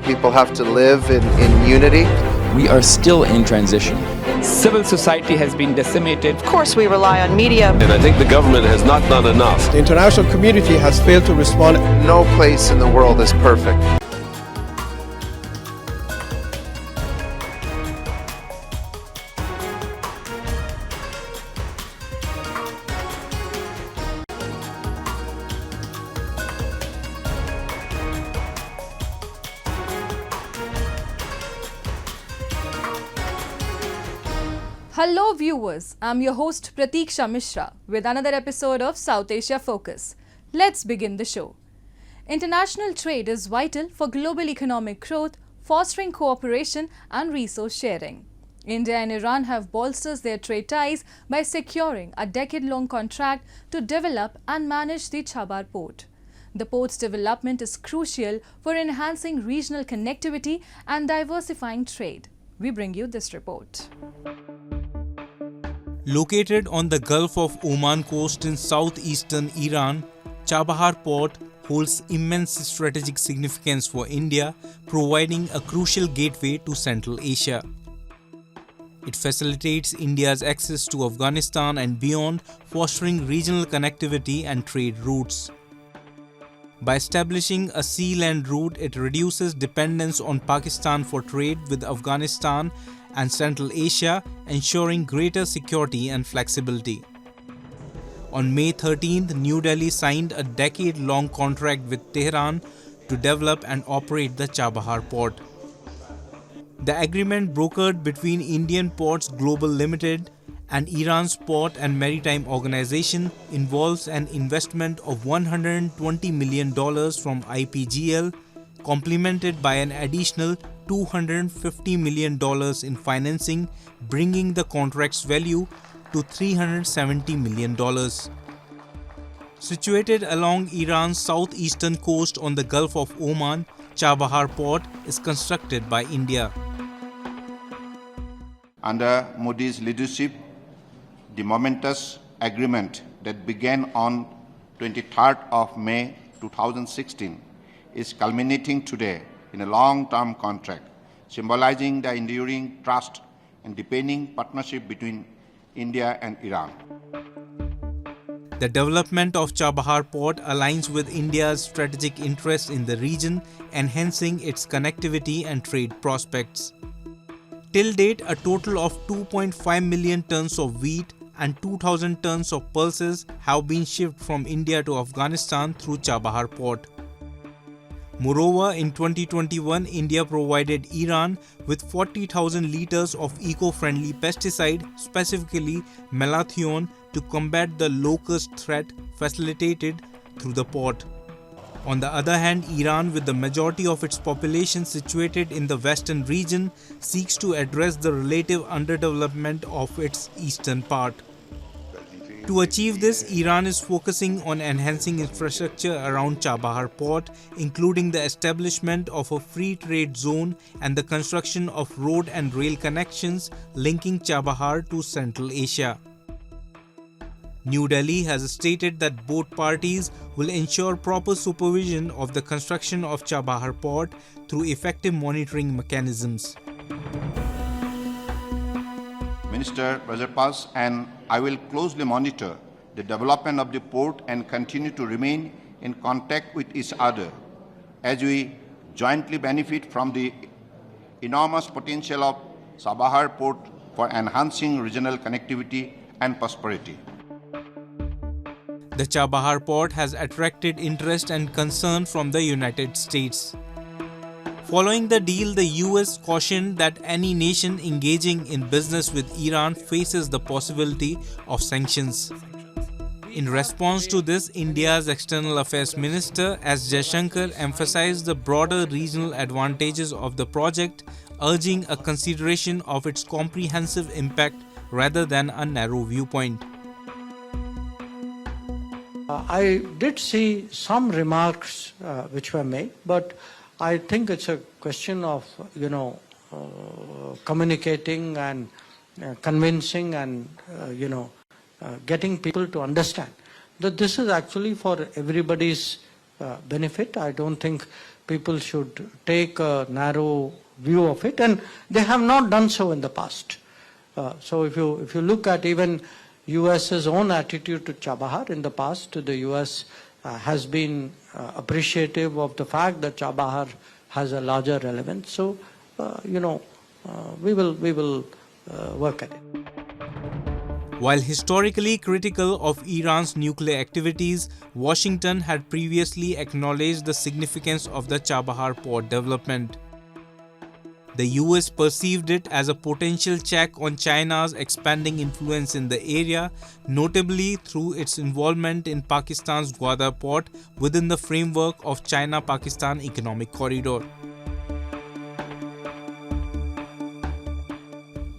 people have to live in unity. We are still in transition. Civil society has been decimated. Of course, we rely on media. And I think the government has not done enough. The international community has failed to respond. No place in the world is perfect. Hello viewers, I'm your host Pratiksha Mishra with another episode of South Asia Focus. Let's begin the show. International trade is vital for global economic growth, fostering cooperation and resource sharing. India and Iran have bolstered their trade ties by securing a decade-long contract to develop and manage the Chabahar port. The port's development is crucial for enhancing regional connectivity and diversifying trade. We bring you this report. Located on the Gulf of Oman coast in southeastern Iran, Chabahar port holds immense strategic significance for India, providing a crucial gateway to Central Asia. It facilitates India's access to Afghanistan and beyond, fostering regional connectivity and trade routes. By establishing a sea-land route, it reduces dependence on Pakistan for trade with Afghanistan and Central Asia, ensuring greater security and flexibility. On May 13th, New Delhi signed a decade-long contract with Tehran to develop and operate the Chabahar port. The agreement brokered between Indian Ports Global Limited and Iran's Port and Maritime Organization involves an investment of $120 million from IPGL, complemented by an additional $250 million in financing, bringing the contract's value to $370 million. Situated along Iran's southeastern coast on the Gulf of Oman, Chabahar port is constructed by India. Under Modi's leadership, the momentous agreement that began on 23rd of May 2016 is culminating today in a long-term contract, symbolizing the enduring trust and deepening partnership between India and Iran. The development of Chabahar port aligns with India's strategic interests in the region, enhancing its connectivity and trade prospects. Till date, a total of 2.5 million tons of wheat and 2,000 tons of pulses have been shipped from India to Afghanistan through Chabahar port. Moreover, in 2021, India provided Iran with 40,000 liters of eco-friendly pesticide, specifically malathion, to combat the locust threat facilitated through the port. On the other hand, Iran, with the majority of its population situated in the western region, seeks to address the relative underdevelopment of its eastern part. To achieve this, Iran is focusing on enhancing infrastructure around Chabahar port, including the establishment of a free trade zone and the construction of road and rail connections linking Chabahar to Central Asia. New Delhi has stated that both parties will ensure proper supervision of the construction of Chabahar port through effective monitoring mechanisms. Minister Rajarpas and I will closely monitor the development of the port and continue to remain in contact with each other as we jointly benefit from the enormous potential of Chabahar port for enhancing regional connectivity and prosperity. The Chabahar port has attracted interest and concern from the United States. Following the deal, the US cautioned that any nation engaging in business with Iran faces the possibility of sanctions. In response to this, India's External Affairs Minister S. Jaishankar emphasized the broader regional advantages of the project, urging a consideration of its comprehensive impact rather than a narrow viewpoint. I did see some remarks which were made, but I think it's a question of, communicating and convincing and, getting people to understand that this is actually for everybody's benefit. I don't think people should take a narrow view of it, and they have not done so in the past. So if you look at even US's own attitude to Chabahar in the past, the US has been appreciative of the fact that Chabahar has a larger relevance. So, we will work at it. While historically critical of Iran's nuclear activities, Washington had previously acknowledged the significance of the Chabahar port development. The US perceived it as a potential check on China's expanding influence in the area, notably through its involvement in Pakistan's Gwadar port within the framework of China-Pakistan Economic Corridor.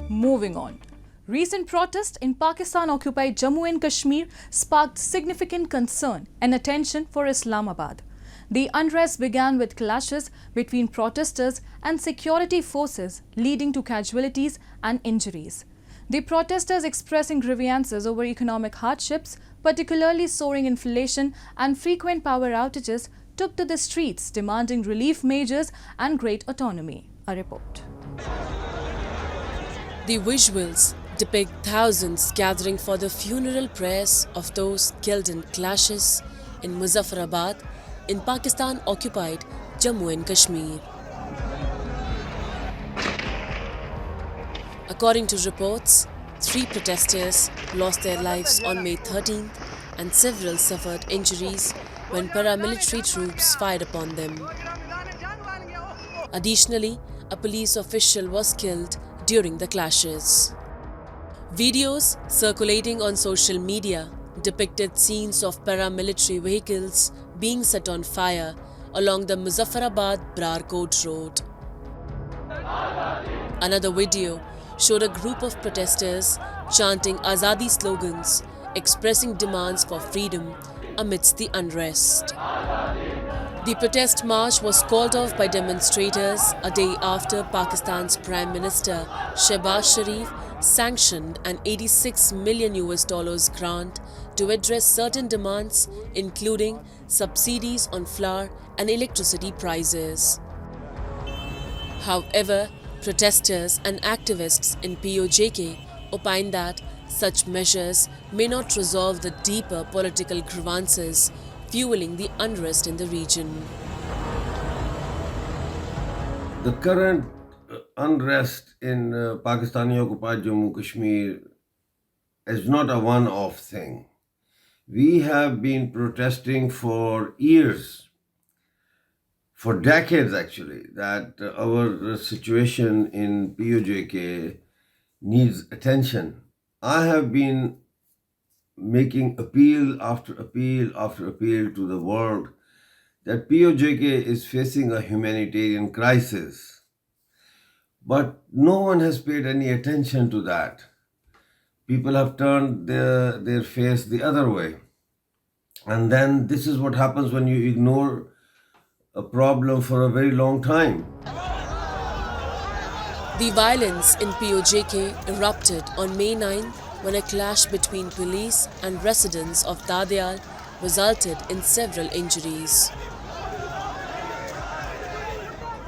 Moving on. Recent protests in Pakistan-occupied Jammu and Kashmir sparked significant concern and attention for Islamabad. The unrest began with clashes between protesters and security forces, leading to casualties and injuries. The protesters expressing grievances over economic hardships, particularly soaring inflation and frequent power outages, took to the streets demanding relief measures and great autonomy. A report. The visuals depict thousands gathering for the funeral prayers of those killed in clashes in Muzaffarabad in Pakistan-occupied Jammu and Kashmir. According to reports, 3 protesters lost their lives on May 13th and several suffered injuries when paramilitary troops fired upon them. Additionally, a police official was killed during the clashes. Videos circulating on social media depicted scenes of paramilitary vehicles being set on fire along the Muzaffarabad-Brar-Kot road. Another video showed a group of protesters chanting Azadi slogans, expressing demands for freedom amidst the unrest. The protest march was called off by demonstrators a day after Pakistan's Prime Minister Shehbaz Sharif sanctioned an $86 million grant to address certain demands, including subsidies on flour and electricity prices. However, protesters and activists in POJK opined that such measures may not resolve the deeper political grievances fueling the unrest in the region. The current unrest in Pakistani-occupied Jammu Kashmir is not a one-off thing. We have been protesting for years, for decades actually, that our situation in POJK needs attention. I have been making appeal after appeal after appeal to the world that POJK is facing a humanitarian crisis. But no one has paid any attention to that. People have turned their face the other way. And then this is what happens when you ignore a problem for a very long time. The violence in POJK erupted on May 9th when a clash between police and residents of Dadayal resulted in several injuries.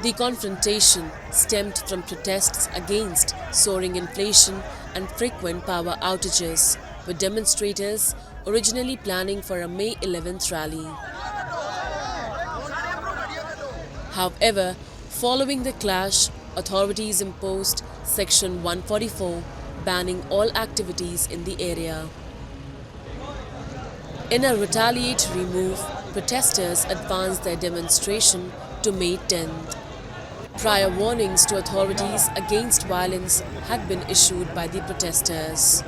The confrontation stemmed from protests against soaring inflation and frequent power outages, with demonstrators originally planning for a May 11th rally. However, following the clash, authorities imposed Section 144, banning all activities in the area. In a retaliatory move, protesters advanced their demonstration to May 10th. Prior warnings to authorities against violence had been issued by the protesters.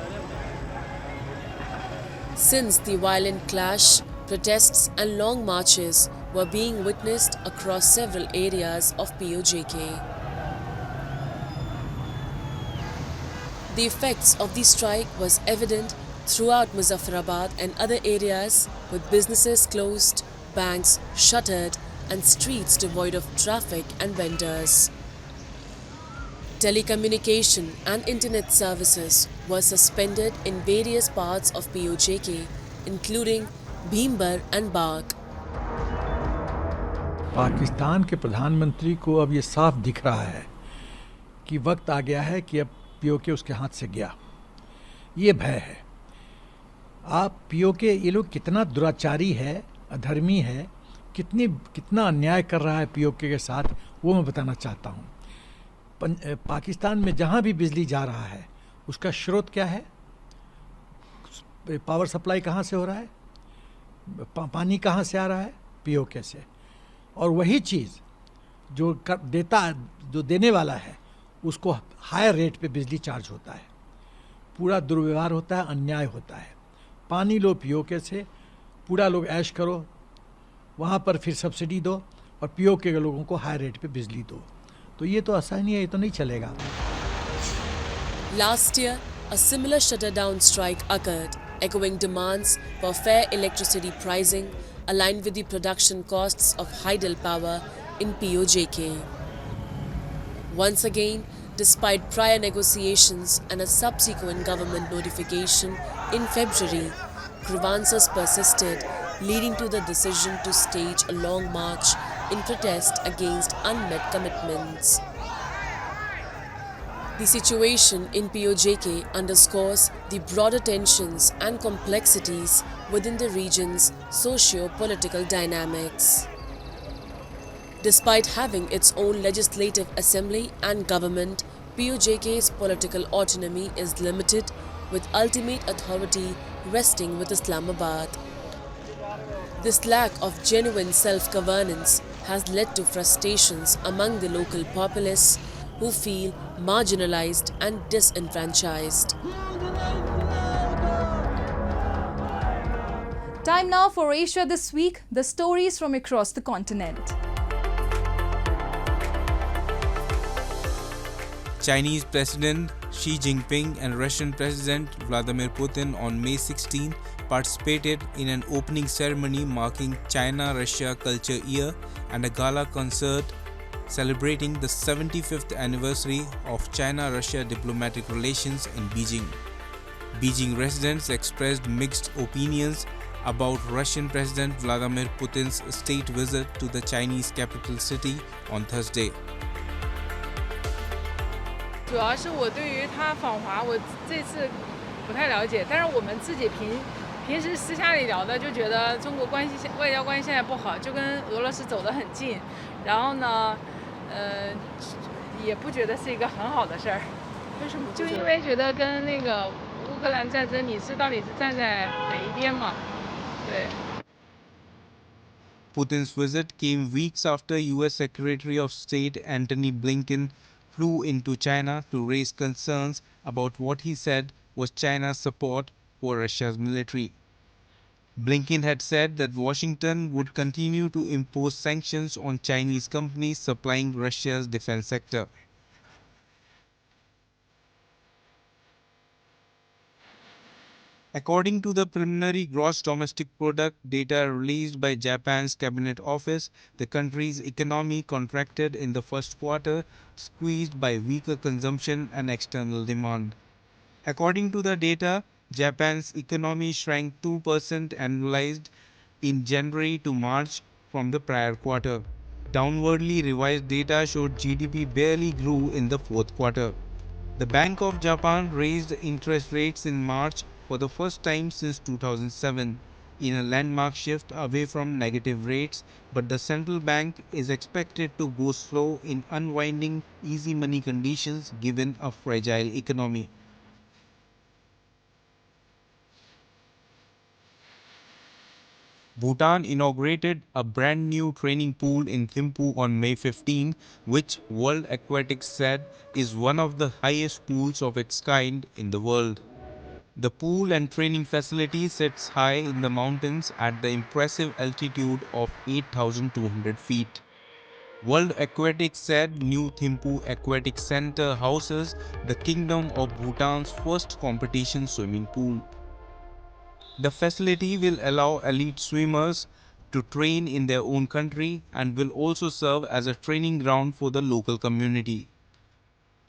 Since the violent clash, protests and long marches were being witnessed across several areas of POJK. The effects of the strike was evident throughout Muzaffarabad and other areas, with businesses closed, banks shuttered, and streets devoid of traffic and vendors. Telecommunication and internet services were suspended in various parts of POJK, including Bhimbar and Bagh. Pakistan के प्रधानमंत्री को अब ये साफ दिख रहा है कि वक्त आ गया है कि अब पीओके उसके हाथ से गया। ये भय है। आप पीओके, ये लोग कितना दुराचारी है, अधर्मी है, कितना अन्याय कर रहा है पीओके के साथ, वो मैं बताना चाहता हूँ। पाकिस्तान में जहाँ भी बिजली जा रहा है उसका स्रोत क्या है? पावर सप्लाई कहाँ से हो रहा है? पानी कहाँ से आ रहा है? पीओके से। और वही चीज़ जो देने वाला है उसको हायर रेट पे बिजली चार्ज होता है। पूरा दुर्व्यवहार होता है, अन्याय होता है। पानी लो पीओके से, पूरा लोग ऐश करो, वहाँ पर फिर सब्सिडी दो और पीओके के लोगों को हाई रेट पे बिजली दो। तो ये तो आसानी है, ये तो नहीं चलेगा। Last year, a similar shutdown strike occurred, echoing demands for fair electricity pricing aligned with the production costs of hydropower in POJK. Once again, despite prior negotiations and a subsequent government notification in February, grievances persisted, leading to the decision to stage a long march in protest against unmet commitments. The situation in POJK underscores the broader tensions and complexities within the region's socio-political dynamics. Despite having its own legislative assembly and government, POJK's political autonomy is limited, with ultimate authority resting with Islamabad. This lack of genuine self-governance has led to frustrations among the local populace, who feel marginalized and disenfranchised. Time now for Asia This Week, the stories from across the continent. Chinese President Xi Jinping and Russian President Vladimir Putin on May 16 participated in an opening ceremony marking China-Russia Culture Year and a gala concert celebrating the 75th anniversary of China-Russia diplomatic relations in Beijing. Beijing residents expressed mixed opinions about Russian President Vladimir Putin's state visit to the Chinese capital city on Thursday. 主要是我对于他访华，我这次不太了解，但是我们自己平时私下里聊的，就觉得中国外交关系现在不好，就跟俄罗斯走得很近，然后呢，也不觉得是一个很好的事儿。为什么？就因为觉得跟那个乌克兰战争，你到底是站在哪一边嘛？对。 Putin's visit came weeks after US Secretary of State Antony Blinken flew into China to raise concerns about what he said was China's support for Russia's military. Blinken had said that Washington would continue to impose sanctions on Chinese companies supplying Russia's defense sector. According to the preliminary gross domestic product data released by Japan's Cabinet Office, the country's economy contracted in the first quarter, squeezed by weaker consumption and external demand. According to the data, Japan's economy shrank 2% annualized in January to March from the prior quarter. Downwardly revised data showed GDP barely grew in the fourth quarter. The Bank of Japan raised interest rates in March for the first time since 2007 in a landmark shift away from negative rates, but the central bank is expected to go slow in unwinding easy money conditions given a fragile economy. Bhutan inaugurated a brand new training pool in Thimphu on May 15, which World Aquatics said is one of the highest pools of its kind in the world. The pool and training facility sits high in the mountains at the impressive altitude of 8,200 feet. World Aquatics said New Thimphu Aquatic Center houses the Kingdom of Bhutan's first competition swimming pool. The facility will allow elite swimmers to train in their own country and will also serve as a training ground for the local community.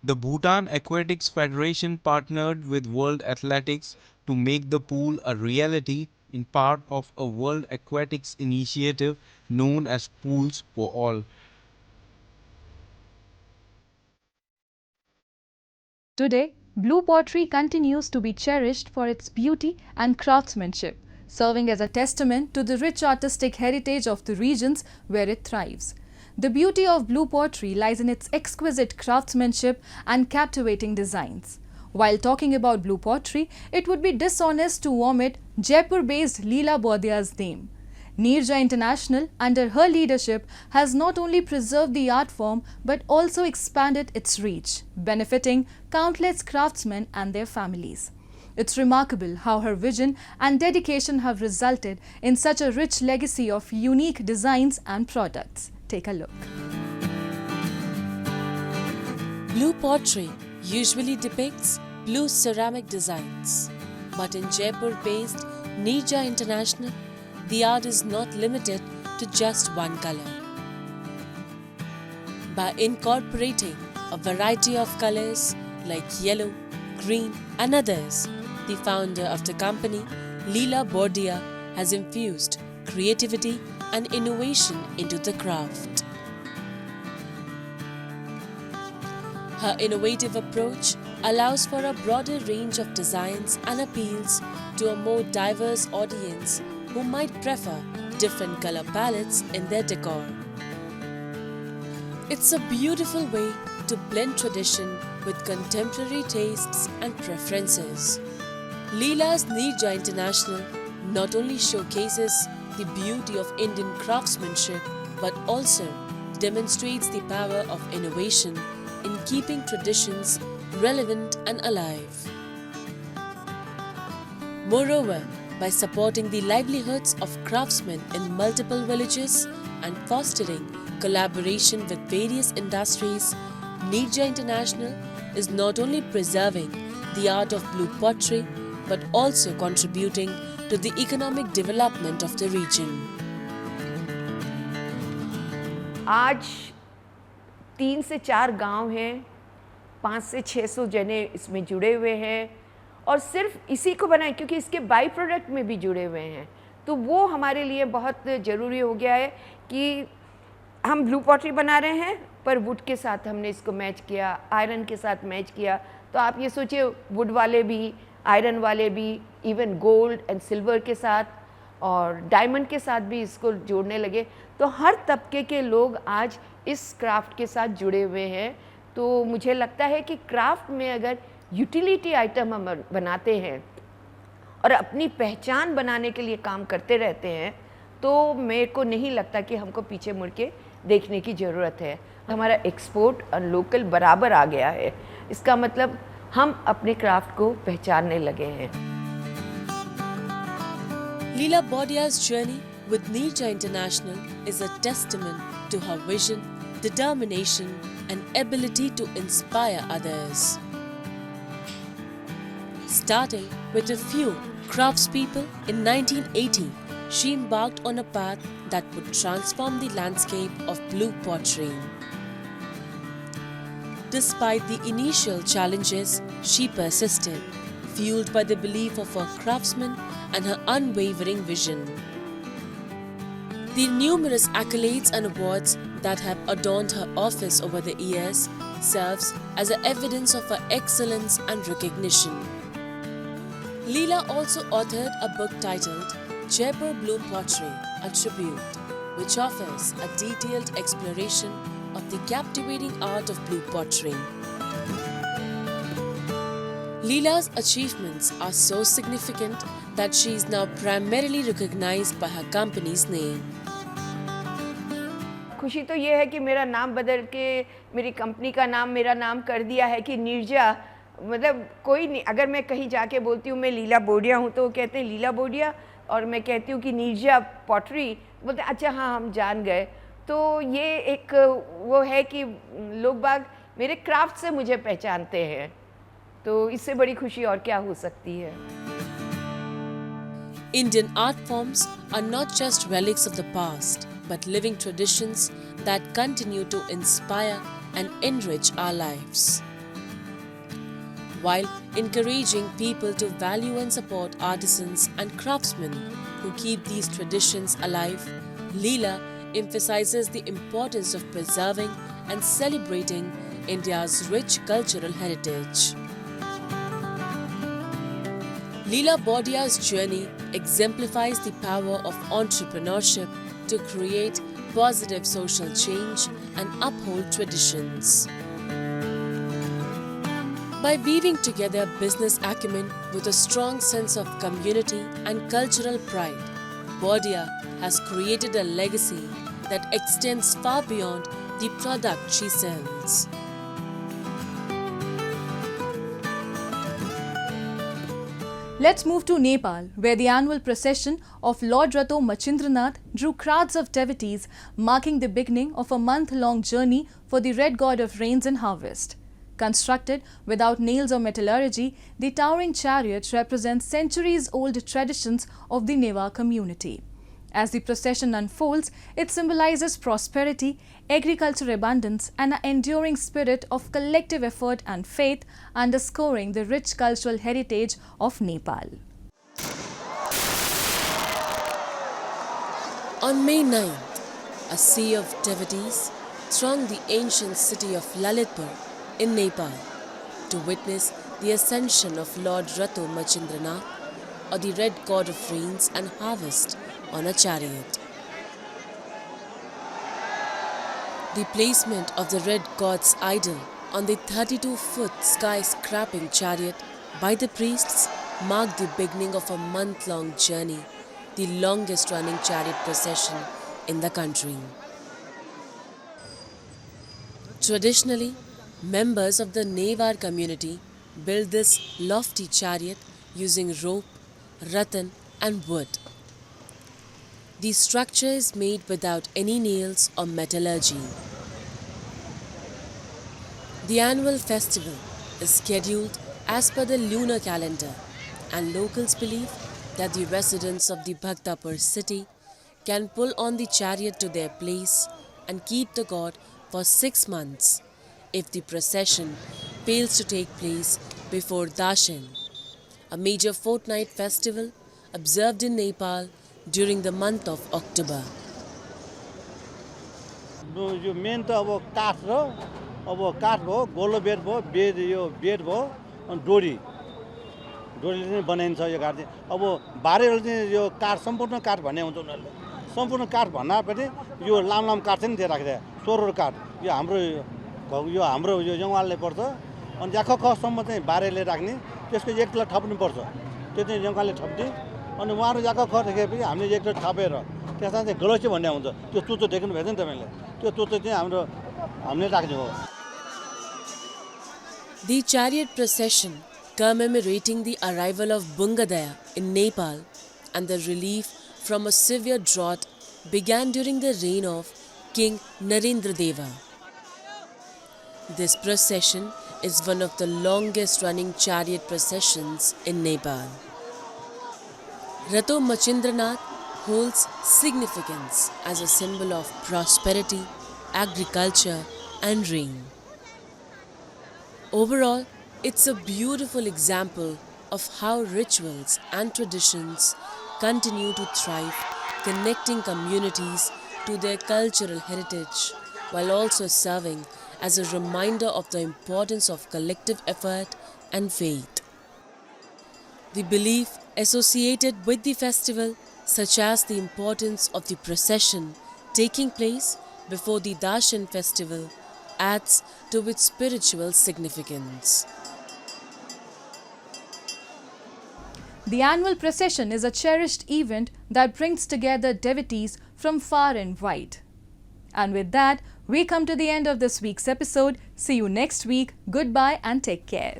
The Bhutan Aquatics Federation partnered with World Athletics to make the pool a reality, in part of a World Aquatics initiative known as Pools for All. Today, blue pottery continues to be cherished for its beauty and craftsmanship, serving as a testament to the rich artistic heritage of the regions where it thrives. The beauty of blue pottery lies in its exquisite craftsmanship and captivating designs. While talking about blue pottery, it would be dishonest to omit Jaipur-based Leela Baudia's name. Neerja International, under her leadership, has not only preserved the art form but also expanded its reach, benefiting countless craftsmen and their families. It's remarkable how her vision and dedication have resulted in such a rich legacy of unique designs and products. Take a look. Blue pottery usually depicts blue ceramic designs, but in Jaipur-based Neerja International, the art is not limited to just one color. By incorporating a variety of colors like yellow, green and others, the founder of the company, Leela Baudia, has infused creativity and innovation into the craft. Her innovative approach allows for a broader range of designs and appeals to a more diverse audience who might prefer different color palettes in their decor. It's a beautiful way to blend tradition with contemporary tastes and preferences. Leela's Neerja International not only showcases the beauty of Indian craftsmanship but also demonstrates the power of innovation in keeping traditions relevant and alive. Moreover, by supporting the livelihoods of craftsmen in multiple villages and fostering collaboration with various industries, Neerja International is not only preserving the art of blue pottery but also contributing to the economic development of the region. आज 3 से 4 गांव हैं, 5 से 600 जने इसमें जुड़े हुए हैं और सिर्फ इसी को बनाए क्योंकि इसके बाई प्रोडक्ट में भी जुड़े हुए हैं, तो वो हमारे लिए बहुत ज़रूरी हो गया है कि हम ब्लू पॉटरी बना रहे हैं पर वुड के साथ हमने इसको मैच किया, आयरन के साथ मैच किया। तो आप ये सोचिए, वुड वाले भी, आयरन वाले भी, इवन गोल्ड एंड सिल्वर के साथ और डायमंड के साथ भी इसको जोड़ने लगे। तो हर तबके के लोग आज इस क्राफ्ट के साथ जुड़े हुए हैं। तो मुझे लगता है कि क्राफ्ट में अगर यूटिलिटी आइटम हम बनाते हैं और अपनी पहचान बनाने के लिए काम करते रहते हैं तो मेरे को नहीं लगता कि हमको पीछे मुड़ के देखने की ज़रूरत है। हमारा एक्सपोर्ट और लोकल बराबर आ गया है, इसका मतलब हम अपने क्राफ्ट को पहचानने लगे हैं। Leela Baudia's journey with Neerja International is a testament to her vision, determination and ability to inspire others. Starting with a few craftspeople in 1980, she embarked on a path that would transform the landscape of blue pottery. Despite the initial challenges, she persisted, fueled by the belief of her craftsmen and her unwavering vision. The numerous accolades and awards that have adorned her office over the years serves as a evidence of her excellence and recognition. Leela also authored a book titled Jaipur Blue Pottery, a Tribute, which offers a detailed exploration of the captivating art of blue pottery. Leela's achievements are so significant that she is now primarily recognized by her company's name. खुशी तो ये है कि मेरा नाम बदल के मेरी कंपनी का नाम मेरा नाम कर दिया है कि नीरजा, मतलब कोई नहीं, अगर मैं कहीं जाके बोलती हूँ मैं लीला बोडिया हूँ तो वो कहते हैं लीला बोडिया, और मैं कहती हूँ कि नीरजा पॉटरी बोलते अच्छा हाँ हम जान गए। तो ये एक वो है कि लोग बाग मेरे क्राफ्ट से मुझे पहचानते हैं, तो इससे बड़ी खुशी और क्या हो सकती है। Indian art forms are not just relics of the past, but living traditions that continue to inspire and enrich our lives. While encouraging people to value and support artisans and craftsmen who keep these traditions alive. Leela emphasizes the importance of preserving and celebrating India's rich cultural heritage. Leela Baudia's journey exemplifies the power of entrepreneurship to create positive social change and uphold traditions. By weaving together business acumen with a strong sense of community and cultural pride, Baudia has created a legacy that extends far beyond the product she sells. Let's move to Nepal, where the annual procession of Lord Rato Machindranath drew crowds of devotees, marking the beginning of a month-long journey for the red god of rains and harvest. Constructed without nails or metallurgy, the towering chariot represents centuries-old traditions of the Neva community. As the procession unfolds, it symbolizes prosperity, agricultural abundance, and an enduring spirit of collective effort and faith, underscoring the rich cultural heritage of Nepal. On May 9th, a sea of devotees thronged the ancient city of Lalitpur in Nepal to witness the ascension of Lord Rato Machindranath, or the red god of rains and harvest, on a chariot. The placement of the red god's idol on the 32-foot sky-scraping chariot by the priests marked the beginning of a month-long journey, the longest-running chariot procession in the country. Traditionally, members of the Newar community build this lofty chariot using rope, rattan and wood. The structure is made without any nails or metallurgy. The annual festival is scheduled as per the lunar calendar, and locals believe that the residents of the Bhaktapur city can pull on the chariot to their place and keep the god for 6 months if the procession fails to take place before Dashan, a major fortnight festival observed in Nepal during the month of October. Yo main त अब काठ र अब काठ भयो गोलो bed भयो bed यो bed भयो अनि डोरीले नै बनाइन्छ यो घाट चाहिँ अब बारेले चाहिँ यो काठ सम्पूर्ण काठ भन्ने हुन्छ उनीहरूले सम्पूर्ण काठ भन्नापछि यो लाम काठ चाहिँ त्यहाँ राख्दै सोरो काठ यो हाम्रो यो जङ्गलले पर्छ अनि याखखसम्म चाहिँ बारेले राख्ने त्यसको एक तला थप्नु पर्छ त्यो चाहिँ जङ्गलले थप्दिए अनि उहाँहरू याखख देखेपछि हामीले एक तला थपेर त्यसमा चाहिँ गलैँची भन्ने हुन्छ त्यो चुच्चो देख्नु भएको नि तपाईँले त्यो चुच्चो चाहिँ हामीले राख्ने हो. The chariot procession commemorating the arrival of Bungadaya in Nepal and the relief from a severe drought began during the reign of King Narendra Deva. This procession is one of the longest running chariot processions in Nepal. Rato Machindranath holds significance as a symbol of prosperity, agriculture and rain. Overall, it's a beautiful example of how rituals and traditions continue to thrive, connecting communities to their cultural heritage while also serving as a reminder of the importance of collective effort and faith. The belief associated with the festival, such as the importance of the procession taking place before the Dashan festival, adds to its spiritual significance. The annual procession is a cherished event that brings together devotees from far and wide. And with that, we come to the end of this week's episode. See you next week. Goodbye and take care.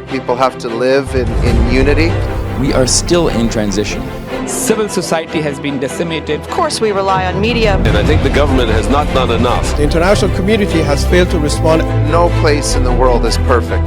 People have to live in unity. We are still in transition. Civil society has been decimated. Of course, we rely on media. And I think the government has not done enough. The international community has failed to respond. No place in the world is perfect.